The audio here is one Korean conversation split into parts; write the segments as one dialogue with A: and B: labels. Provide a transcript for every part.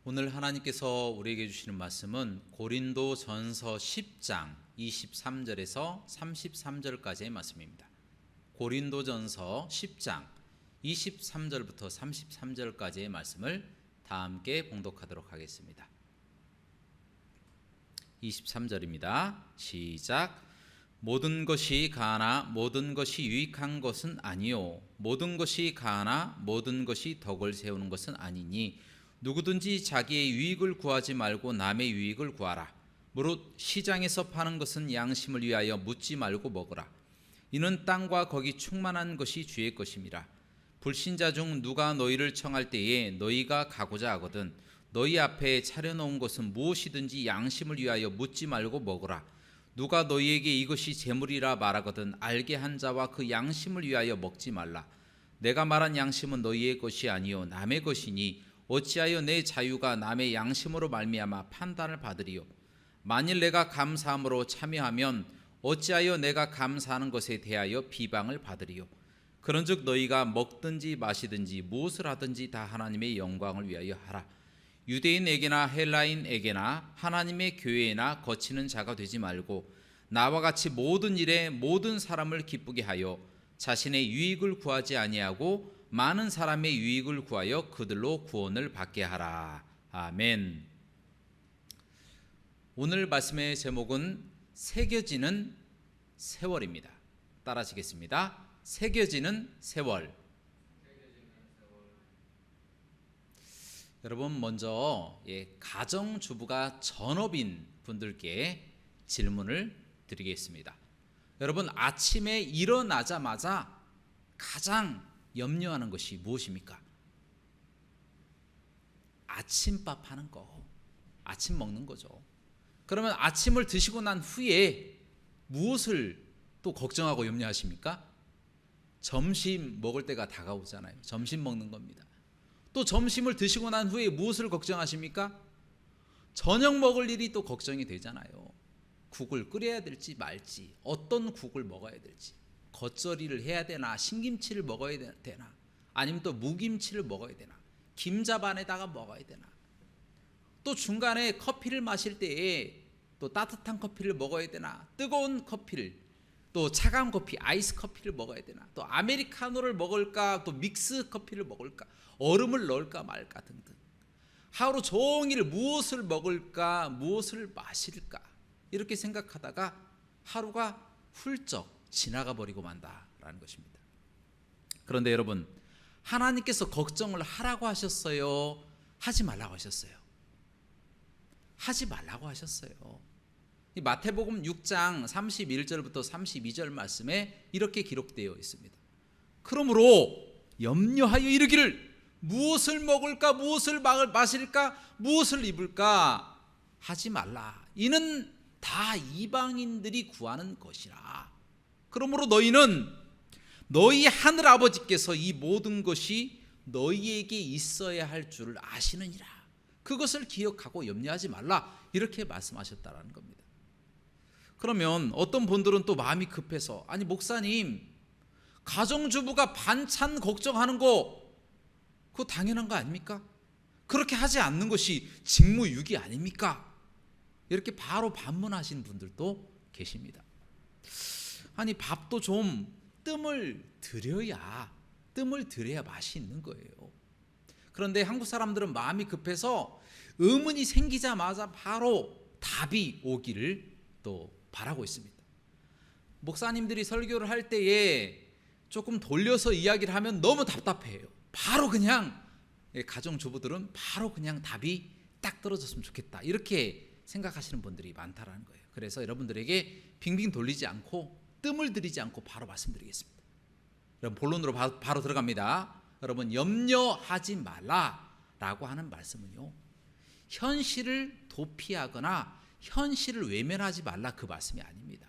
A: 오늘 하나님께서 우리에게 주시는 말씀은 고린도전서 10장 23절에서 33절까지의 말씀입니다. 고린도전서 10장 23절부터 33절까지의 말씀을 다 함께 봉독하도록 하겠습니다. 23절입니다. 시작. 모든 것이 가하나 모든 것이 유익한 것은 아니요 모든 것이 가하나 모든 것이 덕을 세우는 것은 아니니 누구든지 자기의 유익을 구하지 말고 남의 유익을 구하라. 무릇 시장에서 파는 것은 양심을 위하여 묻지 말고 먹으라. 이는 땅과 거기 충만한 것이 주의 것임이라. 불신자 중 누가 너희를 청할 때에 너희가 가고자 하거든 너희 앞에 차려놓은 것은 무엇이든지 양심을 위하여 묻지 말고 먹으라. 누가 너희에게 이것이 재물이라 말하거든 알게 한 자와 그 양심을 위하여 먹지 말라. 내가 말한 양심은 너희의 것이 아니요 남의 것이니 어찌하여 내 자유가 남의 양심으로 말미암아 판단을 받으리요. 만일 내가 감사함으로 참여하면 어찌하여 내가 감사하는 것에 대하여 비방을 받으리요. 그런즉 너희가 먹든지 마시든지 무엇을 하든지 다 하나님의 영광을 위하여 하라. 유대인에게나 헬라인에게나 하나님의 교회에나 거치는 자가 되지 말고 나와 같이 모든 일에 모든 사람을 기쁘게 하여 자신의 유익을 구하지 아니하고 많은 사람의 유익을 구하여 그들로 구원을 받게 하라. 아멘. 오늘 말씀의 제목은 새겨지는 세월입니다. 따라하시겠습니다. 새겨지는 세월. 여러분 먼저 가정주부가 전업인 분들께 질문을 드리겠습니다. 여러분 아침에 일어나자마자 가장 염려하는 것이 무엇입니까? 아침밥 하는 거, 아침 먹는 거죠. 그러면 아침을 드시고 난 후에 무엇을 또 걱정하고 염려하십니까? 점심 먹을 때가 다가오잖아요. 점심 먹는 겁니다. 또 점심을 드시고 난 후에 무엇을 걱정하십니까? 저녁 먹을 일이 또 걱정이 되잖아요. 국을 끓여야 될지 말지, 어떤 국을 먹어야 될지, 겉절이를 해야 되나, 신김치를 먹어야 되나, 아니면 또 무김치를 먹어야 되나, 김자반에다가 먹어야 되나, 또 중간에 커피를 마실 때에 또 따뜻한 커피를 먹어야 되나, 뜨거운 커피를, 또 차가운 커피, 아이스 커피를 먹어야 되나, 또 아메리카노를 먹을까, 또 믹스 커피를 먹을까, 얼음을 넣을까 말까 등등. 하루 종일 무엇을 먹을까, 무엇을 마실까 이렇게 생각하다가 하루가 훌쩍 지나가 버리고 만다라는 것입니다. 그런데 여러분, 하나님께서 걱정을 하라고 하셨어요? 하지 말라고 하셨어요? 하지 말라고 하셨어요. 이 마태복음 6장 31절부터 32절 말씀에 이렇게 기록되어 있습니다. 그러므로 염려하여 이르기를 무엇을 먹을까, 무엇을 마실까, 무엇을 입을까 하지 말라. 이는 다 이방인들이 구하는 것이라. 그러므로 너희는 너희 하늘 아버지께서 이 모든 것이 너희에게 있어야 할 줄을 아시느니라. 그것을 기억하고 염려하지 말라. 이렇게 말씀하셨다라는 겁니다. 그러면 어떤 분들은 또 마음이 급해서, 아니 목사님, 가정주부가 반찬 걱정하는 거 그거 당연한 거 아닙니까? 그렇게 하지 않는 것이 직무유기 아닙니까? 이렇게 바로 반문하시는 분들도 계십니다. 아니 밥도 좀 뜸을 들여야 맛이 있는 거예요. 그런데 한국 사람들은 마음이 급해서 의문이 생기자마자 바로 답이 오기를 또 바라고 있습니다. 목사님들이 설교를 할 때에 조금 돌려서 이야기를 하면 너무 답답해요. 바로 그냥 가정주부들은 바로 그냥 답이 딱 떨어졌으면 좋겠다 이렇게 생각하시는 분들이 많다라는 거예요. 그래서 여러분들에게 빙빙 돌리지 않고 뜸을 들이지 않고 바로 말씀드리겠습니다. 여러분 본론으로 바로 들어갑니다. 여러분 염려하지 말라라고 하는 말씀은요, 현실을 도피하거나 현실을 외면하지 말라 그 말씀이 아닙니다.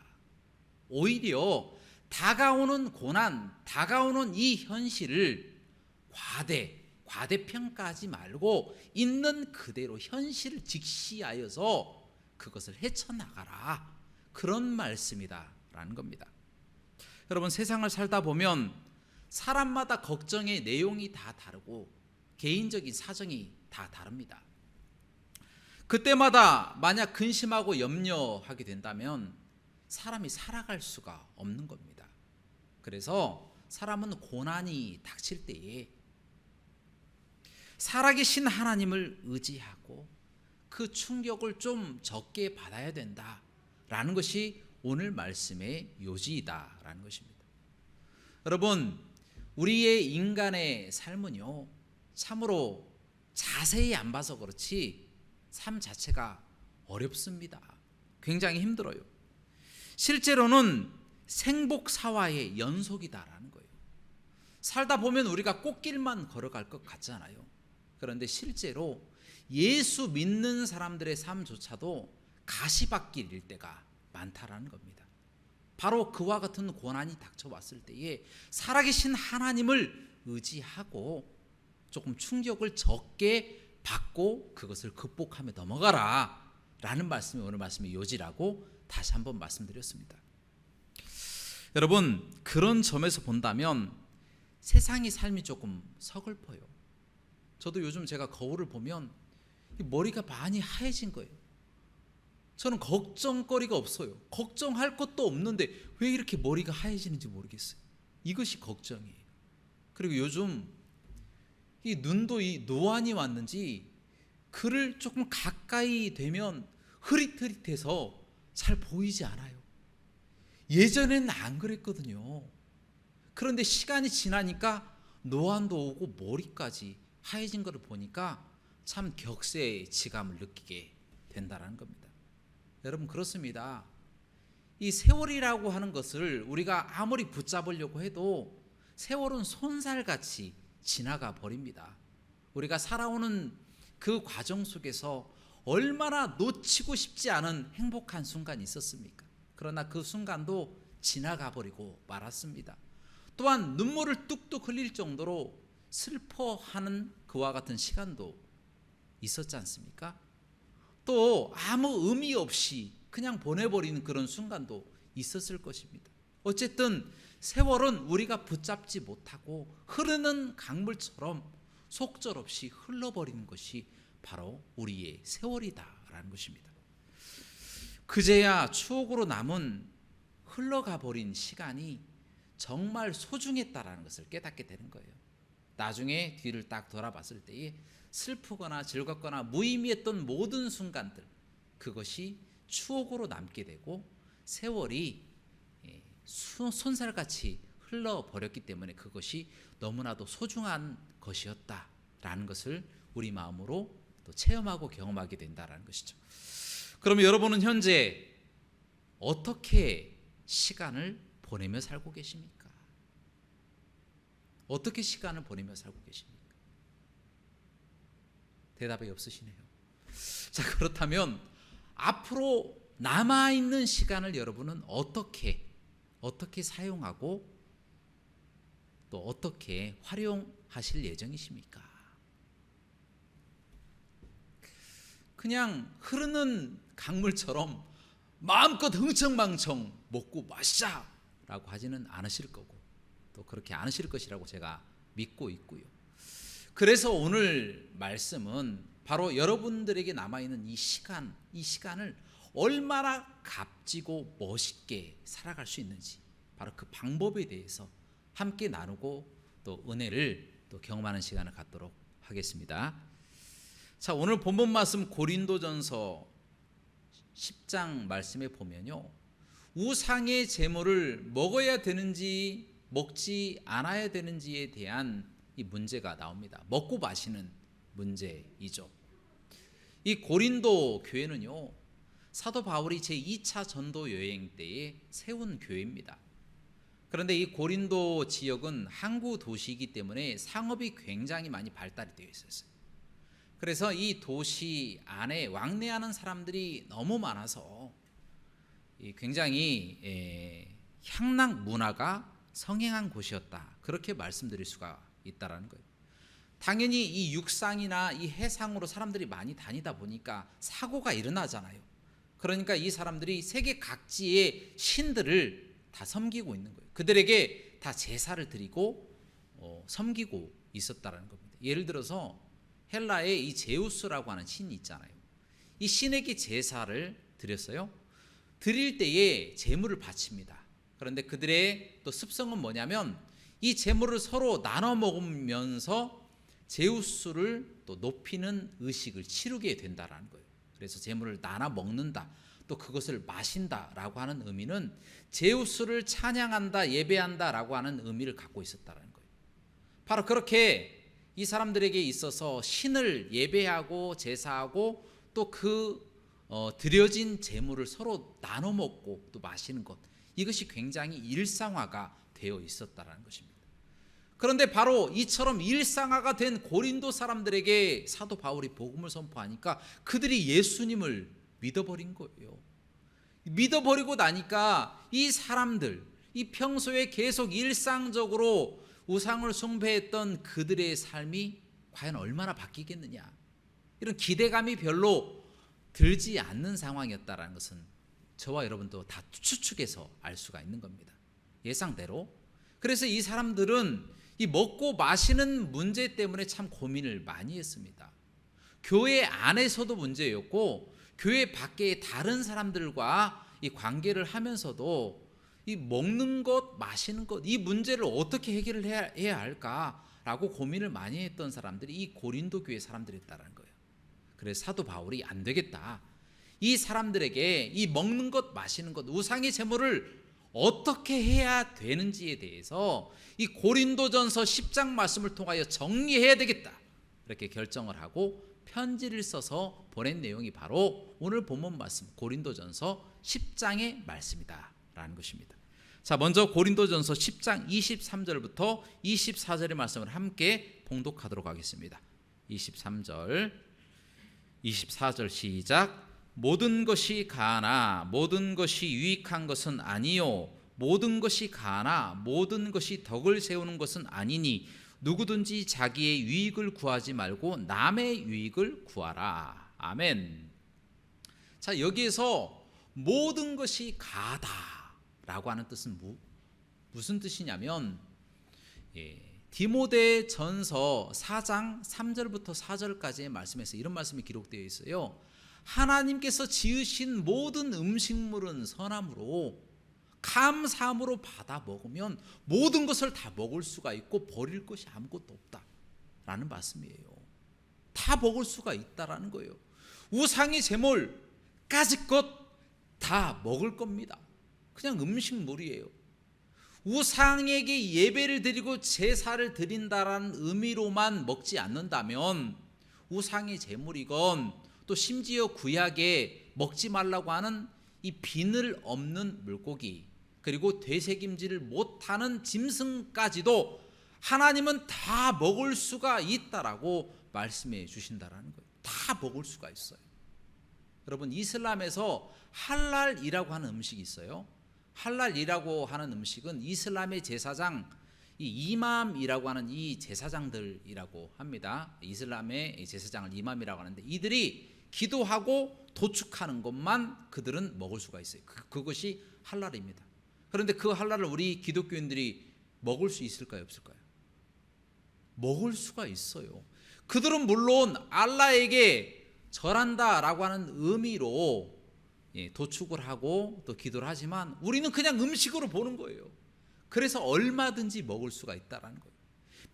A: 오히려 다가오는 고난, 다가오는 이 현실을 과대평가하지 말고 있는 그대로 현실을 직시하여서 그것을 헤쳐나가라, 그런 말씀이다라는 겁니다. 여러분, 세상을 살다 보면 사람마다 걱정의 내용이 다 다르고 개인적인 사정이 다 다릅니다. 그때마다 만약 근심하고 염려하게 된다면 사람이 살아갈 수가 없는 겁니다. 그래서 사람은 고난이 닥칠 때에 살아계신 하나님을 의지하고 그 충격을 좀 적게 받아야 된다라는 것이 오늘 말씀의 요지이다라는 것입니다. 여러분, 우리의 인간의 삶은요, 참으로 자세히 안 봐서 그렇지 삶 자체가 어렵습니다. 굉장히 힘들어요. 실제로는 생복사화의 연속이다라는 거예요. 살다 보면 우리가 꽃길만 걸어갈 것 같잖아요. 그런데 실제로 예수 믿는 사람들의 삶조차도 가시밭길일 때가 많다라는 겁니다. 바로 그와 같은 고난이 닥쳐왔을 때에 살아계신 하나님을 의지하고 조금 충격을 적게 받고 그것을 극복하며 넘어가라 라는 말씀이 오늘 말씀의 요지라고 다시 한번 말씀드렸습니다. 여러분, 그런 점에서 본다면 세상의 삶이 조금 서글퍼요. 저도 요즘 제가 거울을 보면 머리가 많이 하얘진 거예요. 저는 걱정거리가 없어요. 걱정할 것도 없는데 왜 이렇게 머리가 하얘지는지 모르겠어요. 이것이 걱정이에요. 그리고 요즘 이 눈도 이 노안이 왔는지 글을 조금 가까이 되면 흐릿흐릿해서 잘 보이지 않아요. 예전에는 안 그랬거든요. 그런데 시간이 지나니까 노안도 오고 머리까지 하얘진 것을 보니까 참 격세의 지감을 느끼게 된다는 겁니다. 여러분, 그렇습니다. 이 세월이라고 하는 것을 우리가 아무리 붙잡으려고 해도 세월은 손살같이 지나가 버립니다. 우리가 살아오는 그 과정 속에서 얼마나 놓치고 싶지 않은 행복한 순간이 있었습니까? 그러나 그 순간도 지나가 버리고 말았습니다. 또한 눈물을 뚝뚝 흘릴 정도로 슬퍼하는 그와 같은 시간도 있었지 않습니까? 또 아무 의미 없이 그냥 보내버리는 그런 순간도 있었을 것입니다. 어쨌든 세월은 우리가 붙잡지 못하고 흐르는 강물처럼 속절없이 흘러버리는 것이 바로 우리의 세월이다라는 것입니다. 그제야 추억으로 남은 흘러가 버린 시간이 정말 소중했다라는 것을 깨닫게 되는 거예요. 나중에 뒤를 딱 돌아봤을 때에 슬프거나 즐겁거나 무의미했던 모든 순간들, 그것이 추억으로 남게 되고 세월이 손살같이 흘러버렸기 때문에 그것이 너무나도 소중한 것이었다라는 것을 우리 마음으로 또 체험하고 경험하게 된다는 것이죠. 그러면 여러분은 현재 어떻게 시간을 보내며 살고 계십니까? 어떻게 시간을 보내며 살고 계십니까? 대답이 없으시네요. 자, 그렇다면 앞으로 남아있는 시간을 여러분은 어떻게 사용하고 또 어떻게 활용하실 예정이십니까? 그냥 흐르는 강물처럼 마음껏 흥청망청 먹고 마시자라고 하지는 않으실 거고 또 그렇게 않으실 것이라고 제가 믿고 있고요. 그래서 오늘 말씀은 바로 여러분들에게 남아있는 이 시간을 얼마나 값지고 멋있게 살아갈 수 있는지 바로 그 방법에 대해서 함께 나누고 또 은혜를 또 경험하는 시간을 갖도록 하겠습니다. 자, 오늘 본문 말씀 고린도전서 10장 말씀에 보면요, 우상의 제물을 먹어야 되는지 먹지 않아야 되는지에 대한 이 문제가 나옵니다. 먹고 마시는 문제이죠. 이 고린도 교회는요, 사도 바울이 제2차 전도 여행 때에 세운 교회입니다. 그런데 이 고린도 지역은 항구 도시이기 때문에 상업이 굉장히 많이 발달이 되어 있었어요. 그래서 이 도시 안에 왕래하는 사람들이 너무 많아서 굉장히 향락 문화가 성행한 곳이었다, 그렇게 말씀드릴 수가 있다라는 거예요. 당연히 이 육상이나 이 해상으로 사람들이 많이 다니다 보니까 사고가 일어나잖아요. 그러니까 이 사람들이 세계 각지의 신들을 다 섬기고 있는 거예요. 그들에게 다 제사를 드리고 섬기고 있었다라는 겁니다. 예를 들어서 헬라에 이 제우스라고 하는 신이 있잖아요. 이 신에게 제사를 드렸어요. 드릴 때에 제물을 바칩니다. 그런데 그들의 또 습성은 뭐냐면 이 제물을 서로 나눠 먹으면서 제우스를 또 높이는 의식을 치르게 된다라는 거예요. 그래서 제물을 나눠 먹는다, 또 그것을 마신다라고 하는 의미는 제우스를 찬양한다, 예배한다라고 하는 의미를 갖고 있었다라는 거예요. 바로 그렇게 이 사람들에게 있어서 신을 예배하고 제사하고 또 드려진 제물을 서로 나눠 먹고 또 마시는 것, 이것이 굉장히 일상화가 되어 있었다라는 것입니다. 그런데 바로 이처럼 일상화가 된 고린도 사람들에게 사도 바울이 복음을 선포하니까 그들이 예수님을 믿어버린 거예요. 믿어버리고 나니까 이 사람들, 이 평소에 계속 일상적으로 우상을 숭배했던 그들의 삶이 과연 얼마나 바뀌겠느냐, 이런 기대감이 별로 들지 않는 상황이었다는 것은 저와 여러분도 다 추측해서 알 수가 있는 겁니다. 예상대로. 그래서 이 사람들은 이 먹고 마시는 문제 때문에 참 고민을 많이 했습니다. 교회 안에서도 문제였고 교회 밖에 다른 사람들과 이 관계를 하면서도 이 먹는 것, 마시는 것, 이 문제를 어떻게 해결을 해야 할까라고 고민을 많이 했던 사람들이 이 고린도 교회 사람들이었다는 거예요. 그래서 사도 바울이 안 되겠다, 이 사람들에게 이 먹는 것, 마시는 것, 우상의 제물을 어떻게 해야 되는지에 대해서 이 고린도전서 10장 말씀을 통하여 정리해야 되겠다, 이렇게 결정을 하고 편지를 써서 보낸 내용이 바로 오늘 본문 말씀 고린도전서 10장의 말씀이다 라는 것입니다. 자, 먼저 고린도전서 10장 23절부터 24절의 말씀을 함께 봉독하도록 하겠습니다. 23절 24절 시작. 모든 것이 가하나 모든 것이 유익한 것은 아니요, 모든 것이 가하나 모든 것이 덕을 세우는 것은 아니니 누구든지 자기의 유익을 구하지 말고 남의 유익을 구하라. 아멘. 자, 여기에서 모든 것이 가하다라고 하는 뜻은 무슨 뜻이냐면 디모데 전서 4장 3절부터 4절까지의 말씀에서 이런 말씀이 기록되어 있어요. 하나님께서 지으신 모든 음식물은 선함으로 감사함으로 받아 먹으면 모든 것을 다 먹을 수가 있고 버릴 것이 아무것도 없다라는 말씀이에요. 다 먹을 수가 있다라는 거예요. 우상의 제물 까짓것 다 먹을 겁니다. 그냥 음식물이에요. 우상에게 예배를 드리고 제사를 드린다라는 의미로만 먹지 않는다면 우상의 제물이건 또 심지어 구약에 먹지 말라고 하는 이 비늘 없는 물고기, 그리고 되새김질을 못하는 짐승까지도 하나님은 다 먹을 수가 있다라고 말씀해 주신다라는 거예요. 다 먹을 수가 있어요. 여러분, 이슬람에서 할랄이라고 하는 음식이 있어요. 할랄이라고 하는 음식은 이슬람의 제사장, 이 이맘이라고 하는 이 제사장들이라고 합니다. 이슬람의 제사장을 이맘이라고 하는데 이들이 기도하고 도축하는 것만 그들은 먹을 수가 있어요. 그것이 할랄입니다. 그런데 그 할랄을 우리 기독교인들이 먹을 수 있을까요, 없을까요? 먹을 수가 있어요. 그들은 물론 알라에게 절한다라고 하는 의미로 도축을 하고 또 기도를 하지만 우리는 그냥 음식으로 보는 거예요. 그래서 얼마든지 먹을 수가 있다라는 거예요.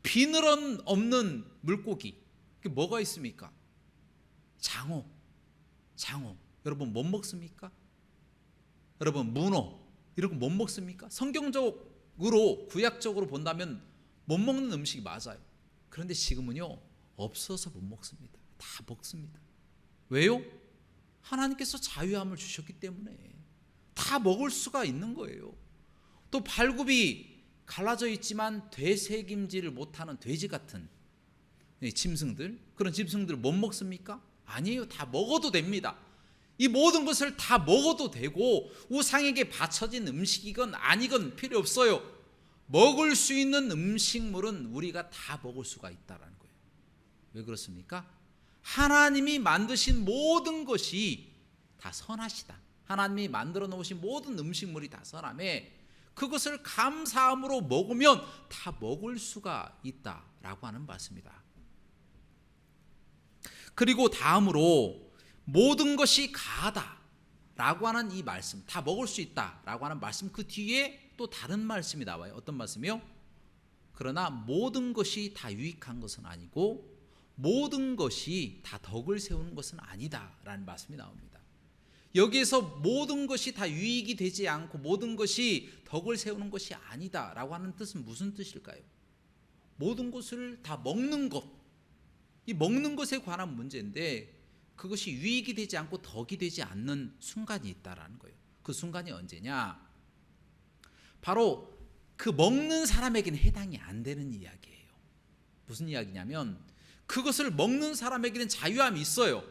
A: 비늘 없는 물고기, 그게 뭐가 있습니까? 장어. 여러분 못 먹습니까? 여러분 문어 이런 거 못 먹습니까? 성경적으로 구약적으로 본다면 못 먹는 음식이 맞아요. 그런데 지금은요, 없어서 못 먹습니다. 다 먹습니다. 왜요? 하나님께서 자유함을 주셨기 때문에 다 먹을 수가 있는 거예요. 또 발굽이 갈라져 있지만 되새김질을 못하는 돼지 같은 짐승들, 그런 짐승들 못 먹습니까? 아니에요. 다 먹어도 됩니다. 이 모든 것을 다 먹어도 되고 우상에게 바쳐진 음식이건 아니건 필요 없어요. 먹을 수 있는 음식물은 우리가 다 먹을 수가 있다는 거예요. 왜 그렇습니까? 하나님이 만드신 모든 것이 다 선하시다. 하나님이 만들어 놓으신 모든 음식물이 다 선함에 그것을 감사함으로 먹으면 다 먹을 수가 있다라고 하는 말씀이다. 그리고 다음으로 모든 것이 가하다라고 하는 이 말씀, 다 먹을 수 있다라고 하는 말씀, 그 뒤에 또 다른 말씀이 나와요. 어떤 말씀이요? 그러나 모든 것이 다 유익한 것은 아니고 모든 것이 다 덕을 세우는 것은 아니다라는 말씀이 나옵니다. 여기에서 모든 것이 다 유익이 되지 않고 모든 것이 덕을 세우는 것이 아니다라고 하는 뜻은 무슨 뜻일까요? 모든 것을 다 먹는 것, 이 먹는 것에 관한 문제인데 그것이 유익이 되지 않고 덕이 되지 않는 순간이 있다라는 거예요. 그 순간이 언제냐? 바로 그 먹는 사람에게는 해당이 안 되는 이야기예요. 무슨 이야기냐면 그것을 먹는 사람에게는 자유함이 있어요.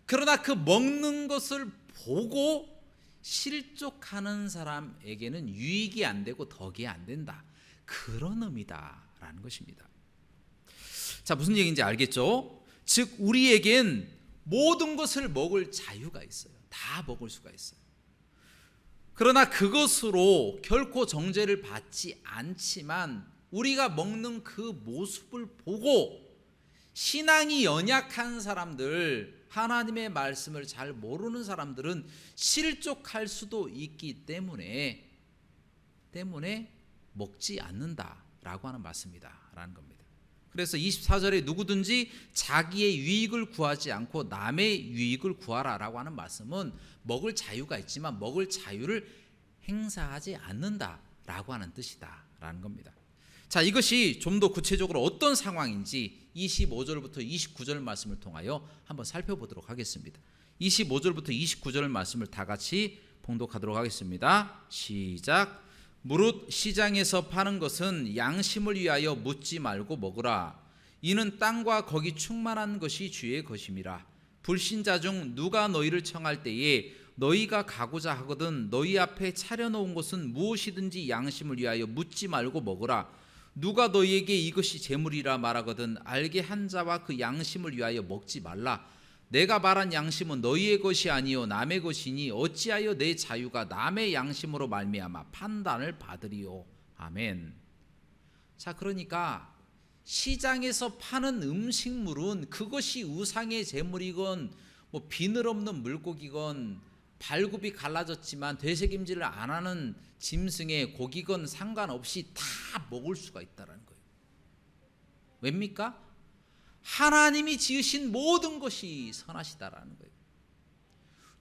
A: 그러나 그 먹는 것을 보고 실족하는 사람에게는 유익이 안 되고 덕이 안 된다. 그런 의미다라는 것입니다. 자, 무슨 얘기인지 알겠죠? 즉 우리에겐 모든 것을 먹을 자유가 있어요. 다 먹을 수가 있어요. 그러나 그것으로 결코 정죄를 받지 않지만 우리가 먹는 그 모습을 보고 신앙이 연약한 사람들, 하나님의 말씀을 잘 모르는 사람들은 실족할 수도 있기 때문에 먹지 않는다라고 하는 말씀이다라는 겁니다. 그래서 24절에 누구든지 자기의 유익을 구하지 않고 남의 유익을 구하라라고 하는 말씀은 먹을 자유가 있지만 먹을 자유를 행사하지 않는다라고 하는 뜻이다라는 겁니다. 자, 이것이 좀 더 구체적으로 어떤 상황인지 25절부터 29절 말씀을 통하여 한번 살펴보도록 하겠습니다. 25절부터 29절 말씀을 다 같이 봉독하도록 하겠습니다. 시작. 무릇 시장에서 파는 것은 양심을 위하여 묻지 말고 먹으라. 이는 땅과 거기 충만한 것이 주의 것임이라. 불신자 중 누가 너희를 청할 때에 너희가 가고자 하거든 너희 앞에 차려놓은 것은 무엇이든지 양심을 위하여 묻지 말고 먹으라. 누가 너희에게 이것이 재물이라 말하거든 알게 한 자와 그 양심을 위하여 먹지 말라. 내가 말한 양심은 너희의 것이 아니요 남의 것이니 어찌하여 내 자유가 남의 양심으로 말미암아 판단을 받으리요. 아멘. 자, 그러니까 시장에서 파는 음식물은 그것이 우상의 제물이건 뭐 비늘 없는 물고기건 발굽이 갈라졌지만 되새김질을 안 하는 짐승의 고기건 상관없이 다 먹을 수가 있다는 거예요. 왜입니까? 하나님이 지으신 모든 것이 선하시다라는 거예요.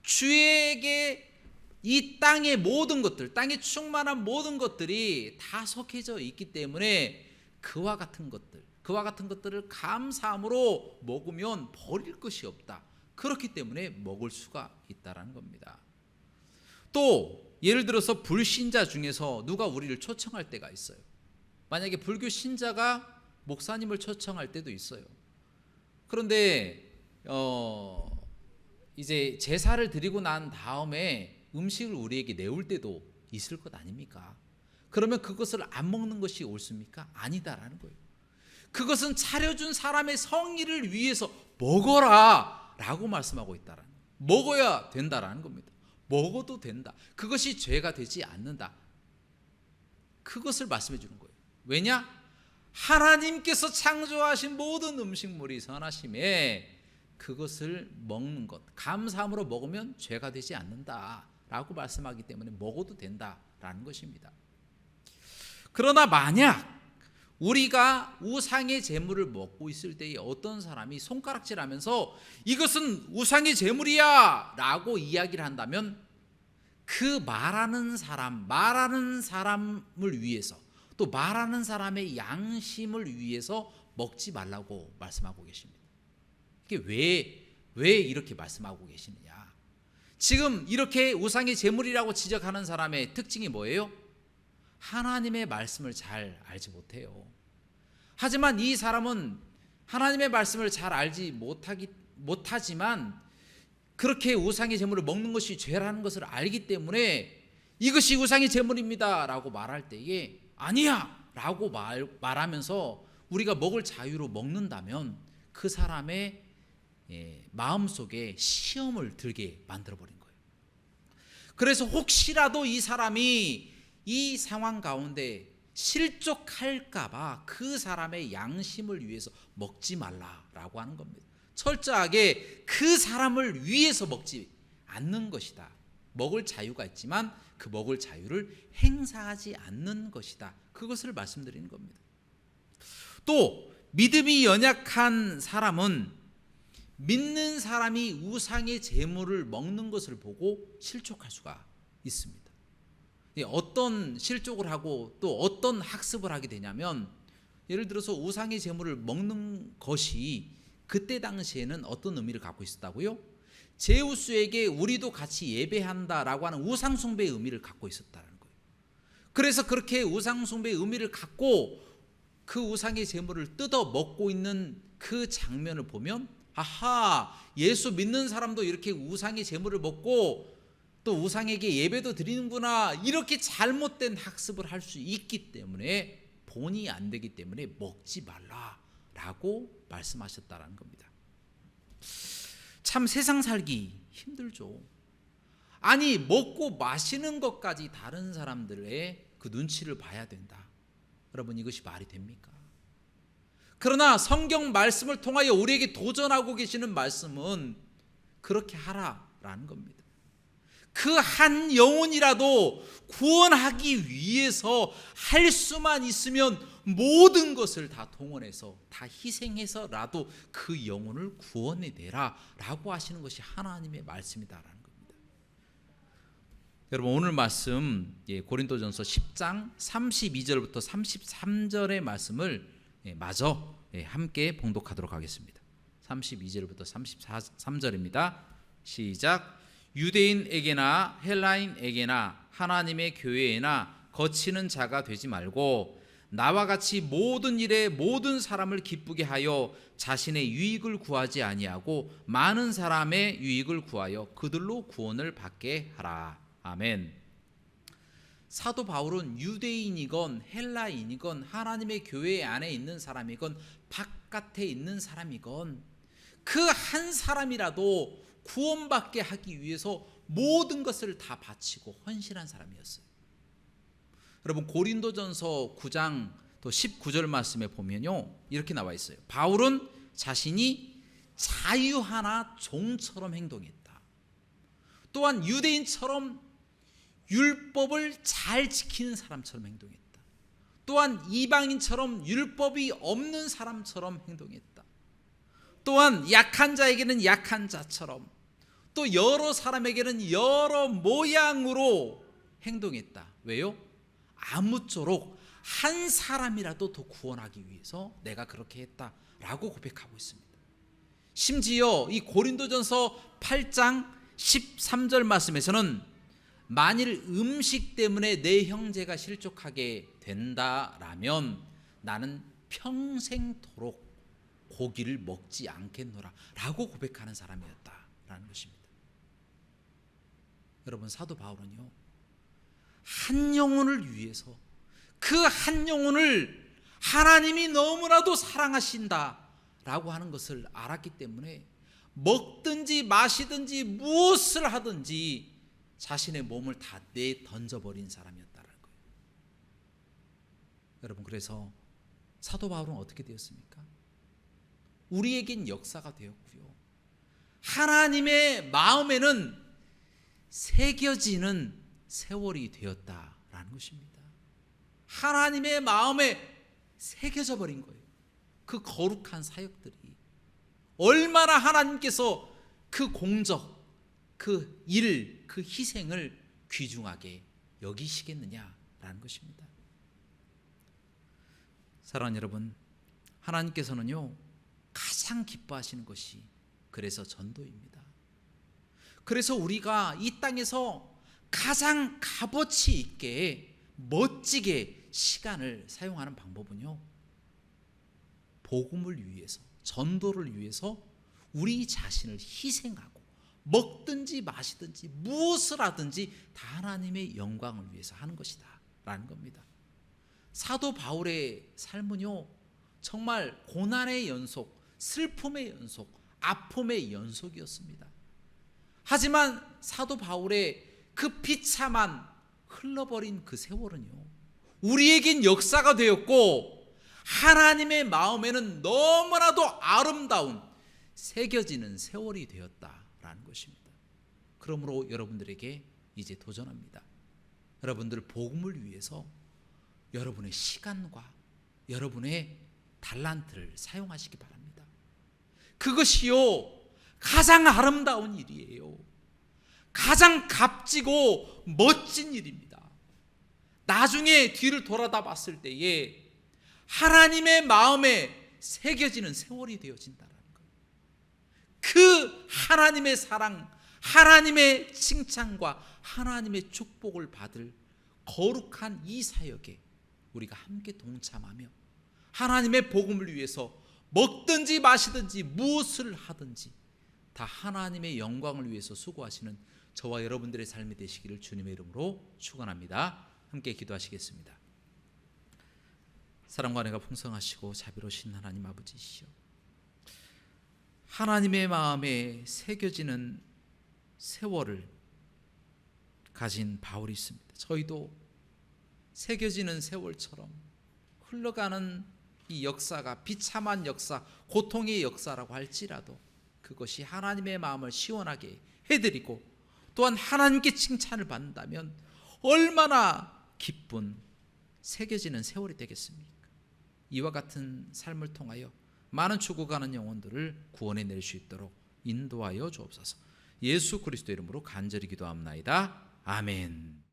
A: 주에게 이 땅의 모든 것들, 땅에 충만한 모든 것들이 다 속해져 있기 때문에 그와 같은 것들을 감사함으로 먹으면 버릴 것이 없다. 그렇기 때문에 먹을 수가 있다라는 겁니다. 또 예를 들어서 불신자 중에서 누가 우리를 초청할 때가 있어요. 만약에 불교 신자가 목사님을 초청할 때도 있어요. 그런데 이제 제사를 드리고 난 다음에 음식을 우리에게 내올 때도 있을 것 아닙니까? 그러면 그것을 안 먹는 것이 옳습니까? 아니다라는 거예요. 그것은 차려준 사람의 성의를 위해서 먹어라 라고 말씀하고 있다라는 거예요. 먹어야 된다라는 겁니다. 먹어도 된다. 그것이 죄가 되지 않는다. 그것을 말씀해 주는 거예요. 왜냐? 하나님께서 창조하신 모든 음식물이 선하심에 그것을 먹는 것, 감사함으로 먹으면 죄가 되지 않는다라고 말씀하기 때문에 먹어도 된다라는 것입니다. 그러나 만약 우리가 우상의 제물을 먹고 있을 때에 어떤 사람이 손가락질하면서 이것은 우상의 제물이야 라고 이야기를 한다면 그 말하는 사람을 위해서 또 말하는 사람의 양심을 위해서 먹지 말라고 말씀하고 계십니다. 이게 왜 이렇게 말씀하고 계시느냐? 지금 이렇게 우상의 제물이라고 지적하는 사람의 특징이 뭐예요? 하나님의 말씀을 잘 알지 못해요. 하지만 이 사람은 하나님의 말씀을 잘 알지 못하지만 그렇게 우상의 제물을 먹는 것이 죄라는 것을 알기 때문에 이것이 우상의 제물입니다 라고 말할 때에 아니야 라고 말하면서 우리가 먹을 자유로 먹는다면 그 사람의 마음속에 시험을 들게 만들어버린 거예요. 그래서 혹시라도 이 사람이 이 상황 가운데 실족할까봐 그 사람의 양심을 위해서 먹지 말라라고 하는 겁니다. 철저하게 그 사람을 위해서 먹지 않는 것이다. 먹을 자유가 있지만 그 먹을 자유를 행사하지 않는 것이다. 그것을 말씀드리는 겁니다. 또 믿음이 연약한 사람은 믿는 사람이 우상의 제물을 먹는 것을 보고 실족할 수가 있습니다. 어떤 실족을 하고 또 어떤 학습을 하게 되냐면, 예를 들어서 우상의 제물을 먹는 것이 그때 당시에는 어떤 의미를 갖고 있었다고요? 제우스에게 우리도 같이 예배한다라고 하는 우상 숭배의 의미를 갖고 있었다는 거예요. 그래서 그렇게 우상 숭배의 의미를 갖고 그 우상의 제물을 뜯어 먹고 있는 그 장면을 보면, 아하, 예수 믿는 사람도 이렇게 우상의 제물을 먹고 또 우상에게 예배도 드리는구나, 이렇게 잘못된 학습을 할 수 있기 때문에, 본이 안 되기 때문에 먹지 말라라고 말씀하셨다는 겁니다. 참 세상 살기 힘들죠. 아니, 먹고 마시는 것까지 다른 사람들의 그 눈치를 봐야 된다. 여러분, 이것이 말이 됩니까? 그러나 성경 말씀을 통하여 우리에게 도전하고 계시는 말씀은 그렇게 하라라는 겁니다. 그 한 영혼이라도 구원하기 위해서 할 수만 있으면 모든 것을 다 동원해서, 다 희생해서라도 그 영혼을 구원해내라 라고 하시는 것이 하나님의 말씀이다라는 겁니다. 여러분, 오늘 말씀 고린도전서 10장 32절부터 33절의 말씀을 마저 함께 봉독하도록 하겠습니다. 32절부터 33절입니다. 시작. 유대인에게나 헬라인에게나 하나님의 교회에나 거치는 자가 되지 말고 나와 같이 모든 일에 모든 사람을 기쁘게 하여 자신의 유익을 구하지 아니하고 많은 사람의 유익을 구하여 그들로 구원을 받게 하라. 아멘. 사도 바울은 유대인이건 헬라인이건 하나님의 교회 안에 있는 사람이건 바깥에 있는 사람이건 그 한 사람이라도 구원받게 하기 위해서 모든 것을 다 바치고 헌신한 사람이었어요. 여러분, 고린도전서 9장 또 19절 말씀에 보면요, 이렇게 나와 있어요. 바울은 자신이 자유하나 종처럼 행동했다. 또한 유대인처럼 율법을 잘 지키는 사람처럼 행동했다. 또한 이방인처럼 율법이 없는 사람처럼 행동했다. 또한 약한 자에게는 약한 자처럼, 또 여러 사람에게는 여러 모양으로 행동했다. 왜요? 아무쪼록 한 사람이라도 더 구원하기 위해서 내가 그렇게 했다라고 고백하고 있습니다. 심지어 이 고린도전서 8장 13절 말씀에서는 만일 음식 때문에 내 형제가 실족하게 된다라면 나는 평생토록 고기를 먹지 않겠노라 라고 고백하는 사람이었다라는 것입니다. 여러분, 사도 바울은요, 한 영혼을 위해서, 그 한 영혼을 하나님이 너무나도 사랑하신다라고 하는 것을 알았기 때문에 먹든지 마시든지 무엇을 하든지 자신의 몸을 다 내던져버린 사람이었다는 거예요. 여러분, 그래서 사도 바울은 어떻게 되었습니까? 우리에겐 역사가 되었고요, 하나님의 마음에는 새겨지는 세월이 되었다라는 것입니다. 하나님의 마음에 새겨져 버린 거예요. 그 거룩한 사역들이 얼마나 하나님께서 그 공적, 그 일, 그 희생을 귀중하게 여기시겠느냐라는 것입니다. 사랑하는 여러분, 하나님께서는요, 가장 기뻐하시는 것이 그래서 전도입니다. 그래서 우리가 이 땅에서 가장 값어치 있게 멋지게 시간을 사용하는 방법은요, 복음을 위해서, 전도를 위해서 우리 자신을 희생하고 먹든지 마시든지 무엇을 하든지 다 하나님의 영광을 위해서 하는 것이다 라는 겁니다. 사도 바울의 삶은요, 정말 고난의 연속, 슬픔의 연속, 아픔의 연속이었습니다. 하지만 사도 바울의 그 비참한 흘러버린 그 세월은요, 우리에겐 역사가 되었고 하나님의 마음에는 너무나도 아름다운 새겨지는 세월이 되었다라는 것입니다. 그러므로 여러분들에게 이제 도전합니다. 여러분들 복음을 위해서 여러분의 시간과 여러분의 달란트를 사용하시기 바랍니다. 그것이요 가장 아름다운 일이에요. 가장 값지고 멋진 일입니다. 나중에 뒤를 돌아다 봤을 때에 하나님의 마음에 새겨지는 세월이 되어진다는 거예요. 그 하나님의 사랑, 하나님의 칭찬과 하나님의 축복을 받을 거룩한 이 사역에 우리가 함께 동참하며 하나님의 복음을 위해서 먹든지 마시든지 무엇을 하든지 다 하나님의 영광을 위해서 수고하시는 저와 여러분들의 삶이 되시기를 주님의 이름으로 축원합니다. 함께 기도하시겠습니다. 사랑과 은혜가 풍성하시고 자비로우신 하나님 아버지시여, 하나님의 마음에 새겨지는 세월을 가진 바울이 있습니다. 저희도 새겨지는 세월처럼 흘러가는 이 역사가 비참한 역사, 고통의 역사라고 할지라도 그것이 하나님의 마음을 시원하게 해드리고 또한 하나님께 칭찬을 받는다면 얼마나 기쁜 새겨지는 세월이 되겠습니까? 이와 같은 삶을 통하여 많은 죽어가는 영혼들을 구원해 낼 수 있도록 인도하여 주옵소서. 예수 그리스도 이름으로 간절히 기도합나이다. 아멘.